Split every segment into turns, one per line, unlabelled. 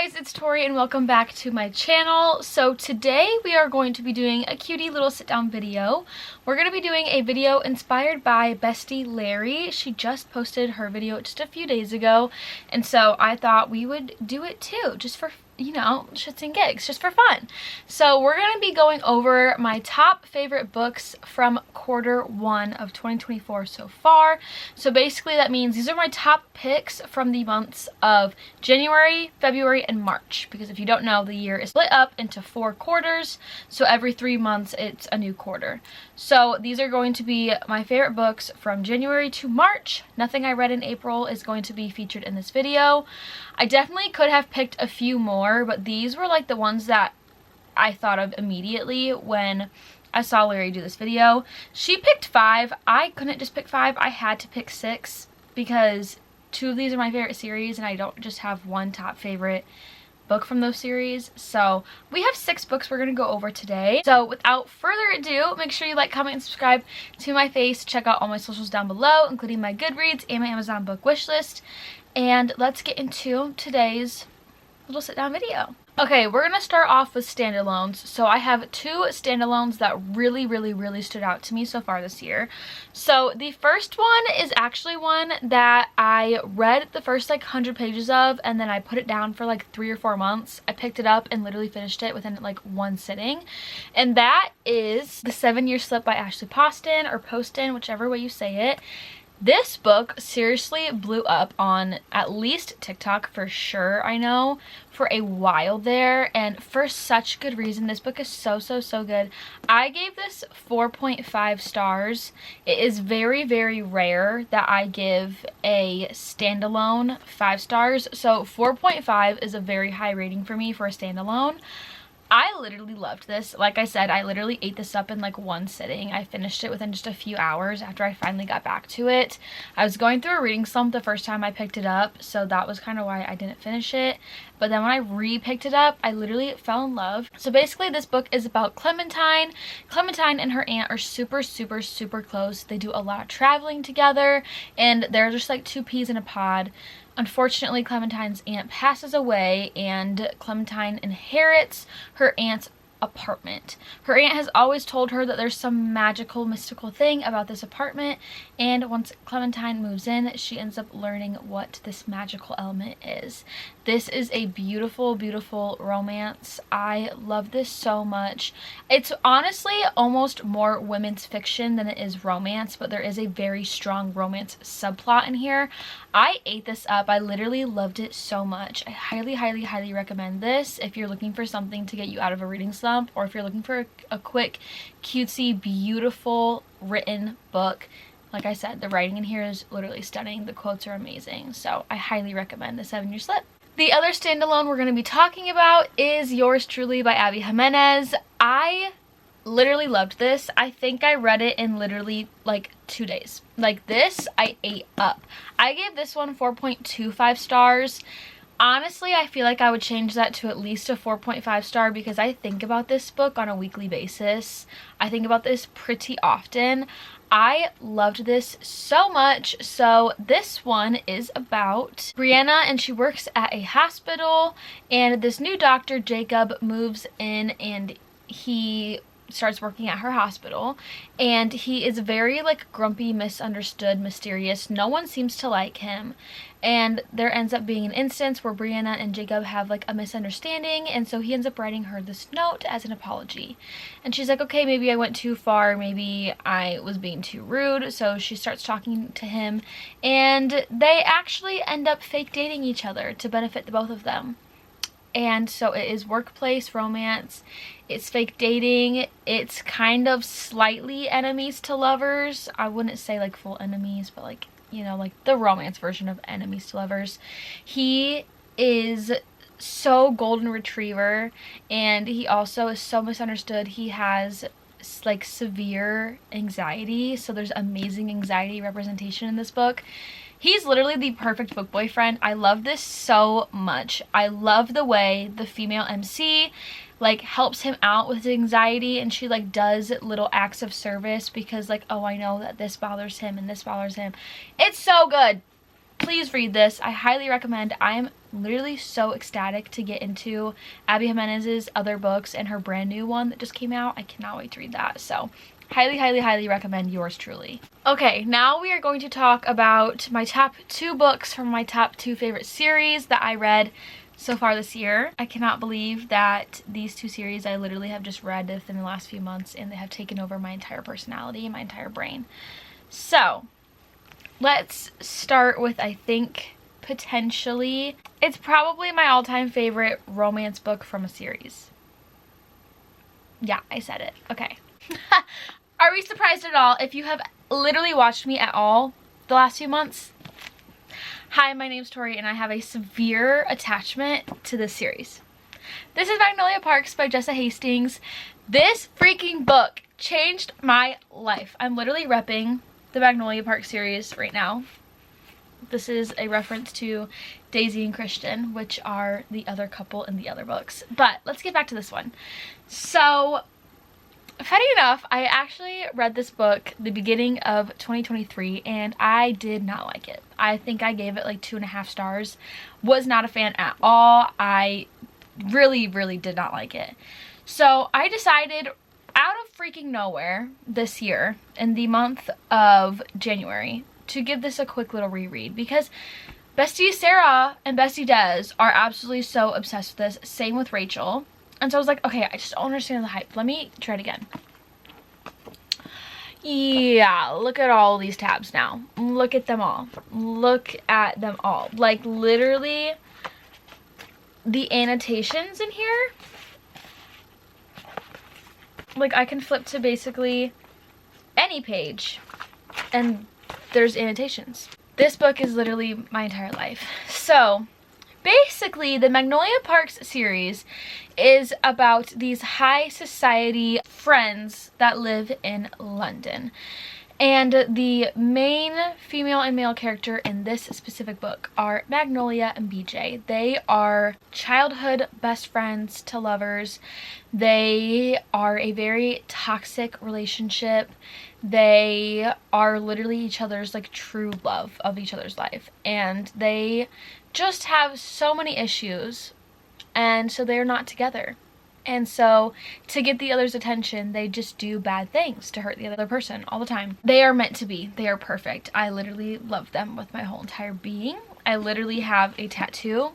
guys, it's Tori and welcome back to my channel. So today we are going to be doing a cutie little sit down video. We're going to be doing a video inspired by Bestie Larry. She just posted her video just a few days ago, and so I thought we would do it too, just for, you know, shits and gigs, just for fun. So we're going to be going over my top favorite books from Q1 of 2024 so far. So basically that means these are my top picks from the months of January, February, and March, because if you don't know, the year is split up into 4 quarters, so every 3 months it's a new quarter. So these are going to be my favorite books from January to March. Nothing I read in April is going to be featured in this video. I definitely could have picked a few more, but these were like the ones that I thought of immediately when I saw Larry do this video. She picked 5. I couldn't just pick 5. I had to pick 6 because 2 of these are my favorite series and I don't just have one top favorite book from those series. So we have 6 books we're going to go over today. So without further ado, make sure you like, comment, and subscribe to my face. Check out all my socials down below, including my Goodreads and my Amazon book wish list. And let's get into today's little sit down video. Okay, we're gonna start off with standalones. So I have 2 standalones that really stood out to me so far this year. So the first one is actually one that I read the first like 100 pages of, and then I put it down for like 3 or 4 months. I picked it up and literally finished it within like one sitting, and that is The 7-Year Slip by Ashley Poston, or Poston, whichever way you say it. This book seriously blew up on at least TikTok for sure, I know, for a while there, and for such good reason. This book is so good. I gave this 4.5 stars. It is very rare that I give a standalone 5 stars, so 4.5 is a very high rating for me for a standalone. I literally loved this. Like I said, I literally ate this up in like one sitting. I finished it within just a few hours after I finally got back to it. I was going through a reading slump the first time I picked it up, so that was kind of why I didn't finish it. But then when I re-picked it up, I literally fell in love. So basically this book is about Clementine. Clementine and her aunt are super close. They do a lot of traveling together, and they're just like 2 peas in a pod. Unfortunately, Clementine's aunt passes away and Clementine inherits her aunt's apartment. Her aunt has always told her that there's some magical, mystical thing about this apartment, and once Clementine moves in, she ends up learning what this magical element is. This is a beautiful romance. I love this so much. It's honestly almost more women's fiction than it is romance, but there is a very strong romance subplot in here. I ate this up. I literally loved it so much. I highly recommend this if you're looking for something to get you out of a reading slump, or if you're looking for a quick, cutesy, beautiful written book. Like I said, the writing in here is literally stunning. The quotes are amazing. So I highly recommend The 7-Year Slip. The other standalone we're going to be talking about is Yours Truly by Abby Jimenez. I literally loved this. I think I read it in literally like 2 days. Like this, I ate up. I gave this one 4.25 stars. Honestly, I feel like I would change that to at least a 4.5 star because I think about this book on a weekly basis. I think about this pretty often. I loved this so much. So this one is about Brianna, and she works at a hospital, and this new doctor, Jacob, moves in and he starts working at her hospital, and he is very like grumpy, misunderstood, mysterious. No one seems to like him, and there ends up being an instance where Brianna and Jacob have like a misunderstanding, and so he ends up writing her this note as an apology, and she's like, okay, maybe I went too far, maybe I was being too rude. So she starts talking to him, and they actually end up fake dating each other to benefit the both of them. And so it is workplace romance, it's fake dating, it's kind of slightly enemies to lovers. I wouldn't say like full enemies, but like, you know, like the romance version of enemies to lovers. He is so golden retriever, and he also is so misunderstood. He has like severe anxiety, so there's amazing anxiety representation in this book. He's literally the perfect book boyfriend. I love this so much. I love the way the female MC like helps him out with his anxiety, and she like does little acts of service because like, oh, I know that this bothers him and this bothers him. It's so good. Please read this. I highly recommend. I am literally so ecstatic to get into Abby Jimenez's other books and her brand new one that just came out. I cannot wait to read that. So highly, highly, highly recommend yours truly. Okay, now we are going to talk about my top 2 books from my top 2 favorite series that I read so far this year. I cannot believe that these 2 series I literally have just read within the last few months, and they have taken over my entire personality and my entire brain. So let's start with, I think, potentially, it's probably my all-time favorite romance book from a series. Yeah, I said it. Okay. Are we surprised at all if you have literally watched me at all the last few months? Hi, my name's Tori, and I have a severe attachment to this series. This is Magnolia Parks by Jessa Hastings. This freaking book changed my life. I'm literally repping the Magnolia Parks series right now. This is a reference to Daisy and Christian, which are the other couple in the other books. But let's get back to this one. So, funny enough, I actually read this book the beginning of 2023, and I did not like it. I think I gave it like 2.5 stars. Was not a fan at all. I really, really did not like it. So I decided out of freaking nowhere this year, in the month of January, to give this a quick little reread, because Bestie Sarah and Bestie Des are absolutely so obsessed with this. Same with Rachel. And so I was like, okay, I just don't understand the hype. Let me try it again. Yeah, look at all these tabs now. Look at them all. Look at them all. Like, literally, the annotations in here. Like, I can flip to basically any page, and there's annotations. This book is literally my entire life. So basically, the Magnolia Parks series is about these high society friends that live in London. And the main female and male character in this specific book are Magnolia and BJ. They are childhood best friends to lovers. They are a very toxic relationship. They are literally each other's like true love of each other's life. And they just have so many issues, and so they're not together. And so to get the other's attention, they just do bad things to hurt the other person all the time. They are meant to be. They are perfect. I literally love them with my whole entire being. I literally have a tattoo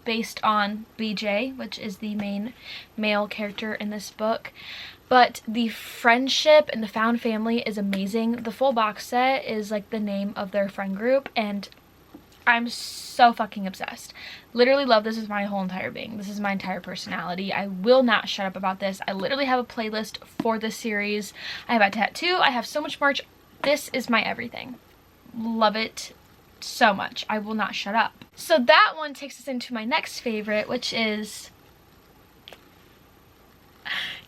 based on BJ, which is the main male character in this book. But the friendship and the found family is amazing. The full box set is like the name of their friend group, and I'm so fucking obsessed. Literally love this with my whole entire being. This is my entire personality. I will not shut up about this. I literally have a playlist for this series. I have a tattoo. I have so much merch. This is my everything. Love it so much. I will not shut up. So that one takes us into my next favorite, which is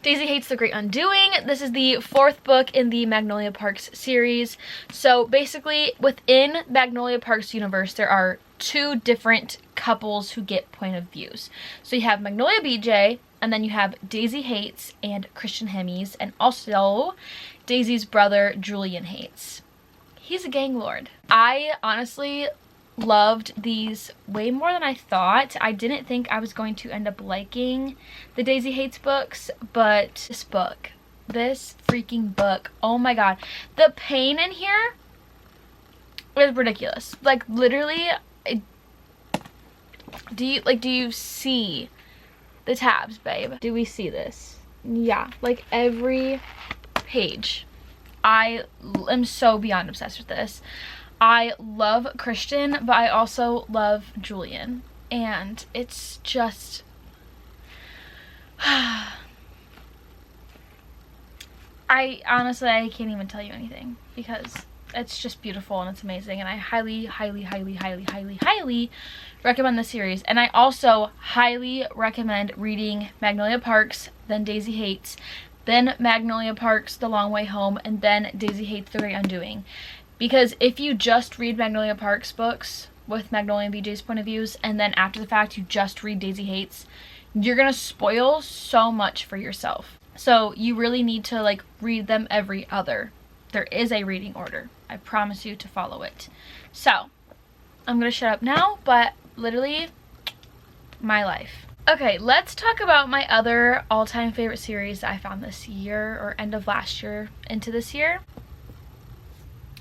Daisy Hates the Great Undoing. This is the 4th book in the Magnolia Parks series. So basically, within Magnolia Parks universe, there are 2 different couples who get point of views. So you have Magnolia BJ, and then you have Daisy Hates and Christian Hemmies, and also Daisy's brother, Julian Hates. He's a gang lord. I honestly loved these way more than I thought. I didn't think I was going to end up liking the Daisy Hates books, but this freaking book, oh my god. The pain in here is ridiculous. Like, literally, do you see the tabs, babe? Do we see this? Yeah, like every page. I am so beyond obsessed with this. I love Christian, but I also love Julian. And it's just I can't even tell you anything, because it's just beautiful and it's amazing, and I highly, highly, highly, highly, highly, highly recommend the series. And I also highly recommend reading Magnolia Parks, then Daisy Hates, then Magnolia Parks, The Long Way Home, and then Daisy Hates the Great Undoing. Because if you just read Magnolia Parks books with Magnolia and BJ's point of views, and then after the fact you just read Daisy Hates, you're gonna spoil so much for yourself. So you really need to like read them every other. There is a reading order. I promise you to follow it. So I'm gonna shut up now, but literally my life. Okay, let's talk about my other all-time favorite series that I found this year, or end of last year into this year.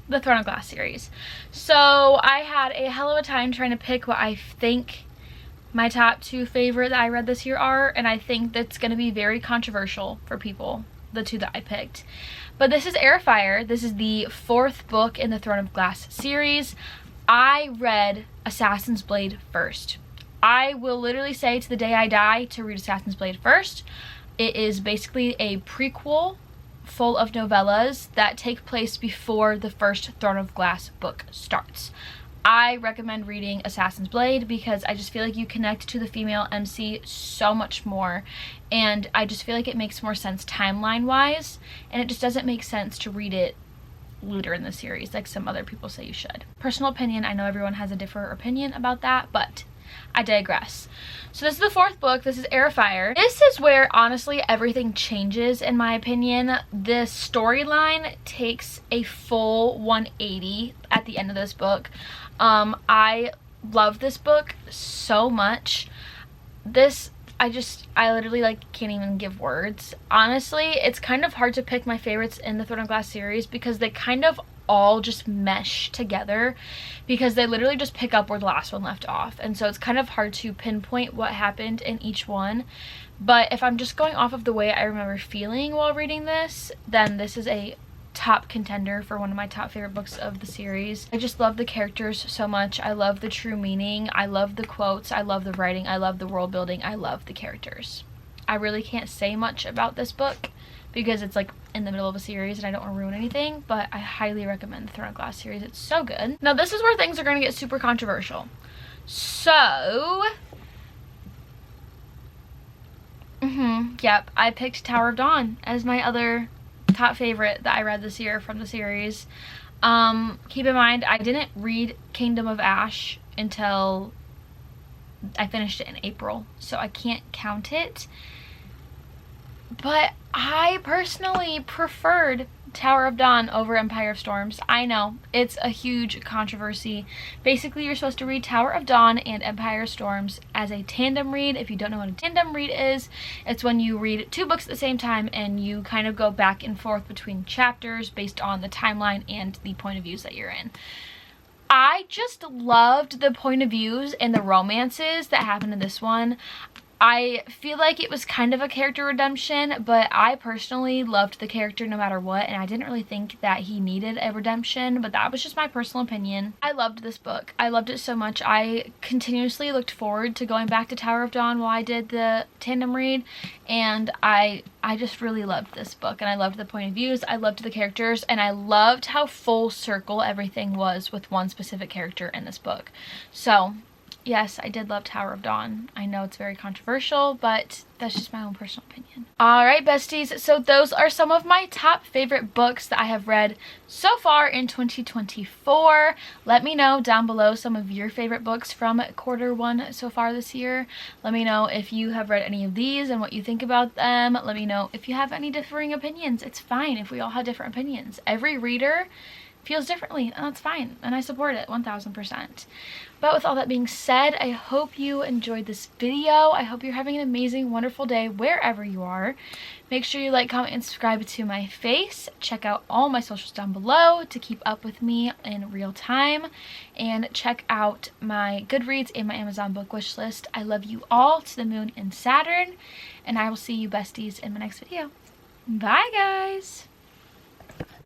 The Throne of Glass series. So I had a hell of a time trying to pick what I think my top 2 favorite that I read this year are, and I think that's going to be very controversial for people, the 2 that I picked. But this is Heir of Fire. This is the 4th book in the Throne of Glass series. I read Assassin's Blade first. I will literally say to the day I die to read Assassin's Blade first. It is basically a prequel full of novellas that take place before the first Throne of Glass book starts. I recommend reading Assassin's Blade because I just feel like you connect to the female MC so much more, and I just feel like it makes more sense timeline wise, and it just doesn't make sense to read it later in the series like some other people say you should. Personal opinion, I know everyone has a different opinion about that, but I digress. So this is the 4th book. This is Heir of Fire. This is where honestly everything changes in my opinion. The storyline takes a full 180 at the end of this book. I love this book so much. I literally like can't even give words. Honestly, it's kind of hard to pick my favorites in the Throne of Glass series because they kind of all just mesh together, because they literally just pick up where the last one left off, and so it's kind of hard to pinpoint what happened in each one. But if I'm just going off of the way I remember feeling while reading this, then this is a top contender for one of my top favorite books of the series. I just love the characters so much. I love the true meaning. I love the quotes. I love the writing. I love the world building. I love the characters. I really can't say much about this book because it's like in the middle of a series and I don't want to ruin anything, but I highly recommend the Throne of Glass series. It's so good. Now this is where things are going to get super controversial. So yep, I picked Tower of Dawn as my other top favorite that I read this year from the series. Keep in mind I didn't read Kingdom of Ash until I finished it in April, so I can't count it. But I personally preferred Tower of Dawn over Empire of Storms. I know, it's a huge controversy. Basically, you're supposed to read Tower of Dawn and Empire of Storms as a tandem read. If you don't know what a tandem read is, it's when you read 2 books at the same time and you kind of go back and forth between chapters based on the timeline and the point of views that you're in. I just loved the point of views and the romances that happened in this one. I feel like it was kind of a character redemption, but I personally loved the character no matter what, and I didn't really think that he needed a redemption, but that was just my personal opinion. I loved this book. I loved it so much. I continuously looked forward to going back to Tower of Dawn while I did the tandem read, and I just really loved this book, and I loved the point of views, I loved the characters, and I loved how full circle everything was with one specific character in this book. So yes, I did love Tower of Dawn. I know it's very controversial, but that's just my own personal opinion. Alright, besties, so those are some of my top favorite books that I have read so far in 2024. Let me know down below some of your favorite books from Q1 so far this year. Let me know if you have read any of these and what you think about them. Let me know if you have any differing opinions. It's fine if we all have different opinions. Every reader feels differently, and that's fine, and I support it 1000%. But with all that being said, I hope you enjoyed this video. I hope you're having an amazing, wonderful day wherever you are. Make sure you like, comment, and subscribe to my face. Check out all my socials down below to keep up with me in real time, and check out my Goodreads and my Amazon book wish list. I love you all to the moon and Saturn, and I will see you besties in my next video. Bye guys!